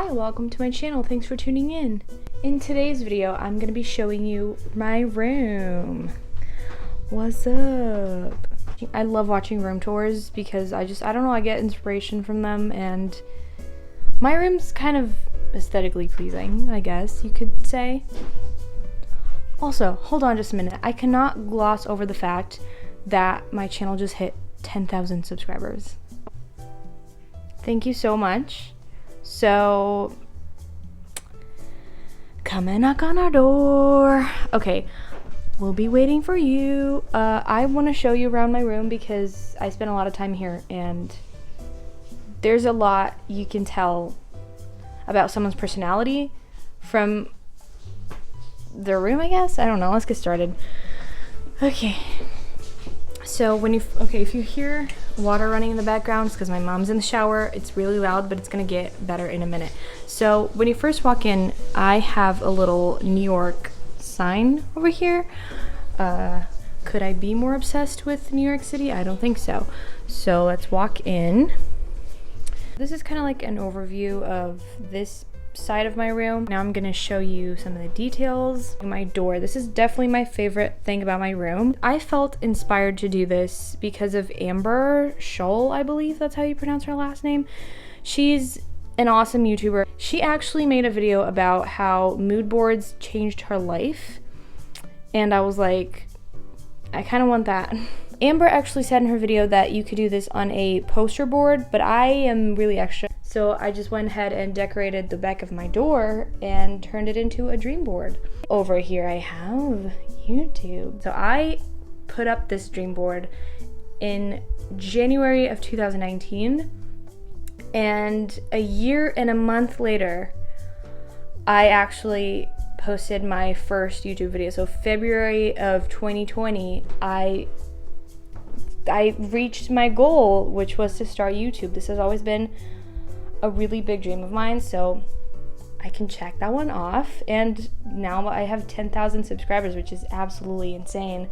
Hi, welcome to my channel. Thanks for tuning in. In today's video, I'm going to be showing you my room. What's up? I love watching room tours because I don't know, I get inspiration from them, and my room's kind of aesthetically pleasing, I guess you could say. Also, hold on just a minute. I cannot gloss over the fact that my channel just hit 10,000 subscribers. Thank you so much. So, come and knock on our door. Okay, we'll be waiting for you. I want to show you around my room because I spend a lot of time here, and there's a lot you can tell about someone's personality from their room, I guess. I don't know. Let's get started. Okay. So if you hear water running in the background, it's because my mom's in the shower. It's really loud, but it's gonna get better in a minute. So when you first walk in, I have a little New York sign over here. Could I be more obsessed with New York City? I don't think so. So let's walk in. This is kind of like an overview of this side of my room. Now I'm gonna show you some of the details. My door. This is definitely my favorite thing about my room. I felt inspired to do this because of Amber Scholl, I believe that's how you pronounce her last name. She's an awesome YouTuber. She actually made a video about how mood boards changed her life, and I was like, I kind of want that. Amber actually said in her video that you could do this on a poster board, but I am really extra. So I just went ahead and decorated the back of my door and turned it into a dream board. Over here I have YouTube. So I put up this dream board in January of 2019, and a year and a month later, I actually posted my first YouTube video. So February of 2020, I reached my goal, which was to start YouTube. This has always been a really big dream of mine, so I can check that one off. And now I have 10,000 subscribers, which is absolutely insane.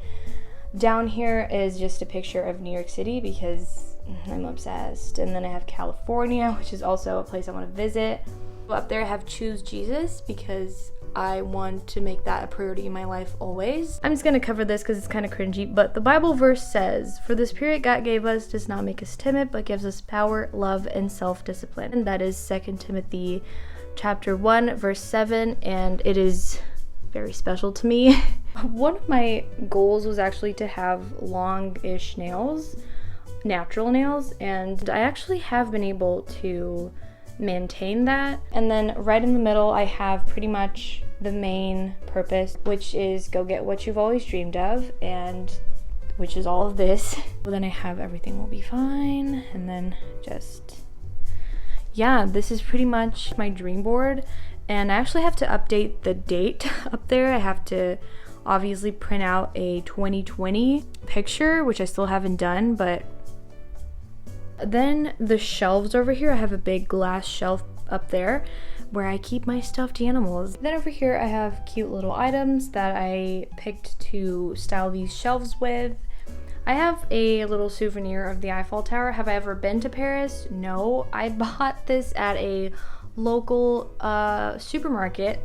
Down here is just a picture of New York City because I'm obsessed. And then I have California, which is also a place I want to visit. Up there I have Choose Jesus because I want to make that a priority in my life always. I'm just gonna cover this because it's kind of cringy, but the Bible verse says, "For the Spirit God gave us does not make us timid, but gives us power, love, and self-discipline." And that is 2 Timothy chapter 1, verse 7, and it is very special to me. One of my goals was actually to have long-ish nails, natural nails, and I actually have been able to maintain that. And then right in the middle I have pretty much the main purpose, which is go get what you've always dreamed of, and which is all of this. Then I have everything will be fine, and then just, yeah, this is pretty much my dream board. And I actually have to update the date up there. I have to obviously print out a 2020 picture, which I still haven't done. But then the shelves over here, I have a big glass shelf up there where I keep my stuffed animals. Then over here I have cute little items that I picked to style these shelves with. I have a little souvenir of the Eiffel Tower. Have I ever been to Paris? No. I bought this at a local supermarket.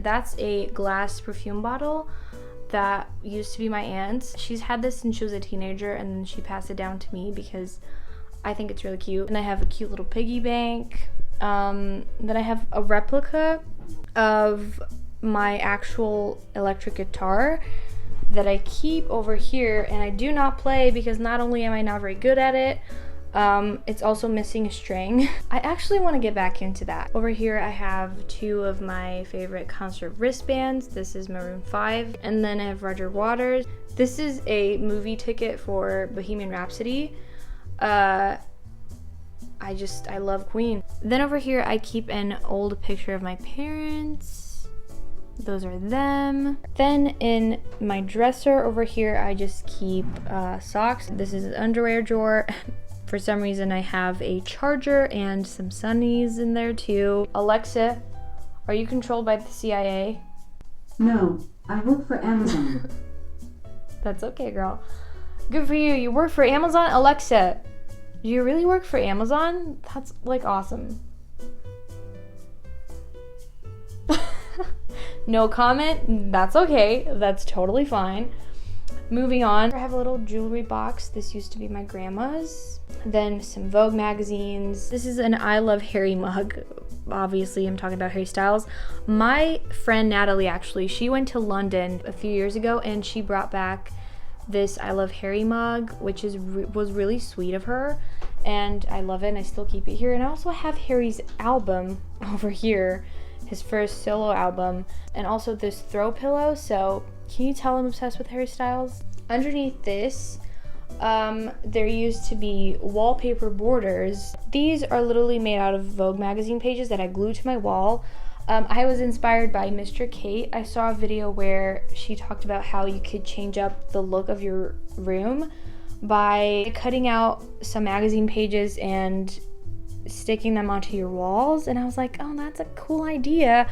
That's a glass perfume bottle that used to be my aunt's. She's had this since she was a teenager, and then she passed it down to me because I think it's really cute. And I have a cute little piggy bank. Then I have a replica of my actual electric guitar that I keep over here, and I do not play because not only am I not very good at it, it's also missing a string. I actually want to get back into that. Over here I have two of my favorite concert wristbands. This is Maroon 5, and then I have Roger Waters. This is a movie ticket for Bohemian Rhapsody. I love Queen. Then over here I keep an old picture of my parents. Those are them. Then in my dresser over here I just keep socks. This is an underwear drawer. For some reason I have a charger and some sunnies in there too. Alexa, are you controlled by the CIA? No, I work for Amazon. That's okay, girl. Good for you. You work for Amazon? Alexa, do you really work for Amazon? That's like awesome. No comment, that's okay. That's totally fine. Moving on, I have a little jewelry box. This used to be my grandma's. Then some Vogue magazines. This is an I Love Harry mug. Obviously, I'm talking about Harry Styles. My friend Natalie, actually, she went to London a few years ago and she brought back this I Love Harry mug, which was really sweet of her. And I love it and I still keep it here. And I also have Harry's album over here, his first solo album, and also this throw pillow. So can you tell I'm obsessed with Harry Styles? Underneath this, there used to be wallpaper borders. These are literally made out of Vogue magazine pages that I glue to my wall. I was inspired by Mr. Kate. I saw a video where she talked about how you could change up the look of your room by cutting out some magazine pages and sticking them onto your walls. And I was like, oh, that's a cool idea.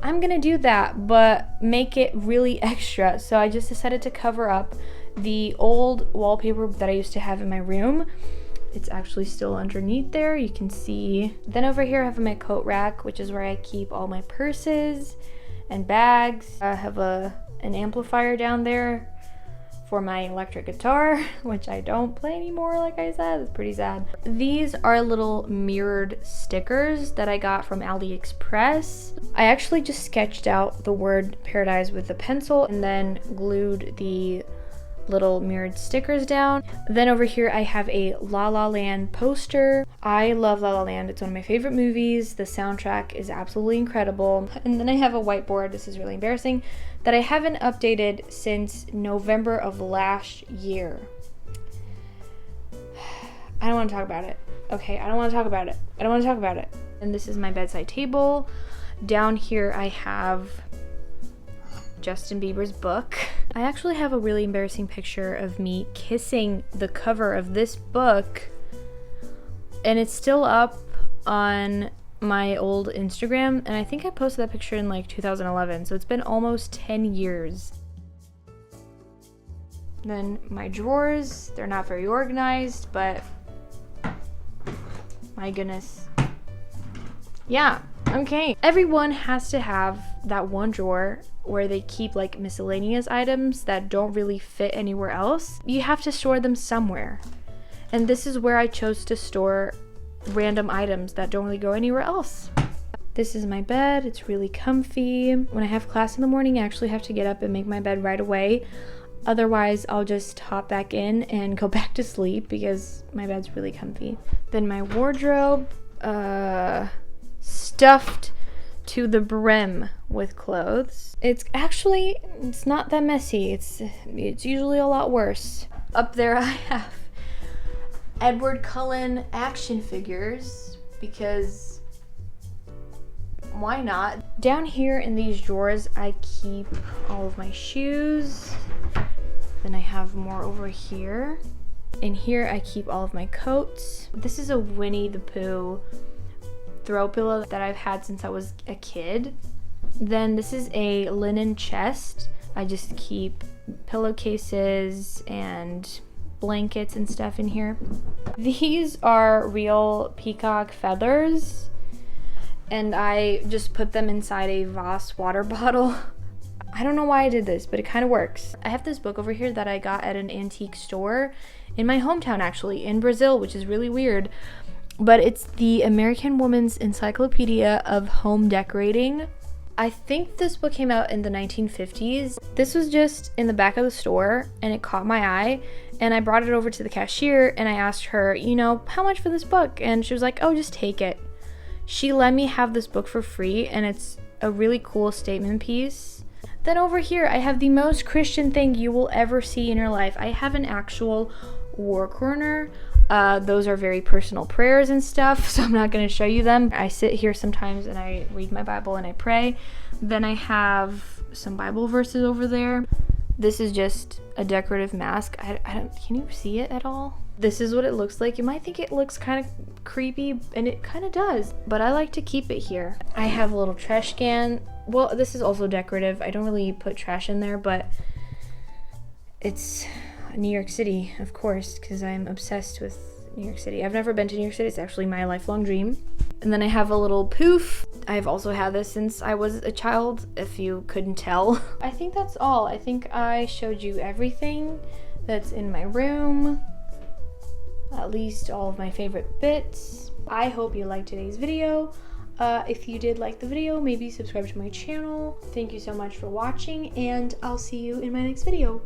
I'm gonna do that, but make it really extra. So I just decided to cover up the old wallpaper that I used to have in my room. It's actually still underneath there, you can see. Then over here I have my coat rack, which is where I keep all my purses and bags. I have an amplifier down there for my electric guitar, which I don't play anymore, like I said. It's pretty sad. These are little mirrored stickers that I got from AliExpress. I actually just sketched out the word paradise with a pencil and then glued the little mirrored stickers down. Then over here I have a La La Land poster. I love La La Land. It's one of my favorite movies. The soundtrack is absolutely incredible. And then I have a whiteboard, this is really embarrassing, that I haven't updated since November of last year. I don't want to talk about it. Okay, I don't want to talk about it. I don't want to talk about it. And this is my bedside table. Down here I have Justin Bieber's book. I actually have a really embarrassing picture of me kissing the cover of this book, and it's still up on my old Instagram, and I think I posted that picture in like 2011, so it's been almost 10 years. Then my drawers, they're not very organized, but my goodness. Yeah, okay. Everyone has to have that one drawer where they keep like miscellaneous items that don't really fit anywhere else. You have to store them somewhere. And this is where I chose to store random items that don't really go anywhere else. This is my bed. It's really comfy. When I have class in the morning, I actually have to get up and make my bed right away. Otherwise, I'll just hop back in and go back to sleep because my bed's really comfy. Then my wardrobe, stuffed to the brim with clothes. It's not that messy. It's usually a lot worse. Up there I have Edward Cullen action figures because why not? Down here in these drawers I keep all of my shoes. Then I have more over here. In here I keep all of my coats. This is a Winnie the Pooh throw pillow that I've had since I was a kid. Then this is a linen chest. I just keep pillowcases and blankets and stuff in here. These are real peacock feathers, and I just put them inside a Voss water bottle. I don't know why I did this, but it kind of works. I have this book over here that I got at an antique store in my hometown, actually, in Brazil, which is really weird. But it's the American Woman's Encyclopedia of Home Decorating. I think this book came out in the 1950s. This was just in the back of the store and it caught my eye, and I brought it over to the cashier and I asked her, how much for this book? And she was like, oh, just take it. She let me have this book for free, and it's a really cool statement piece. Then over here I have the most Christian thing you will ever see in your life. I have an actual war corner. Those are very personal prayers and stuff, so I'm not going to show you them. I sit here sometimes and I read my Bible and I pray. Then I have some Bible verses over there. This is just a decorative mask. Can you see it at all? This is what it looks like. You might think it looks kind of creepy, and it kind of does, but I like to keep it here. I have a little trash can. Well, this is also decorative. I don't really put trash in there, but it's New York City, of course, because I'm obsessed with New York City. I've never been to New York City. It's actually my lifelong dream. And then I have a little poof. I've also had this since I was a child, if you couldn't tell. I think that's all. I think I showed you everything that's in my room, at least all of my favorite bits. I hope you liked today's video. If you did like the video, maybe subscribe to my channel. Thank you so much for watching, and I'll see you in my next video.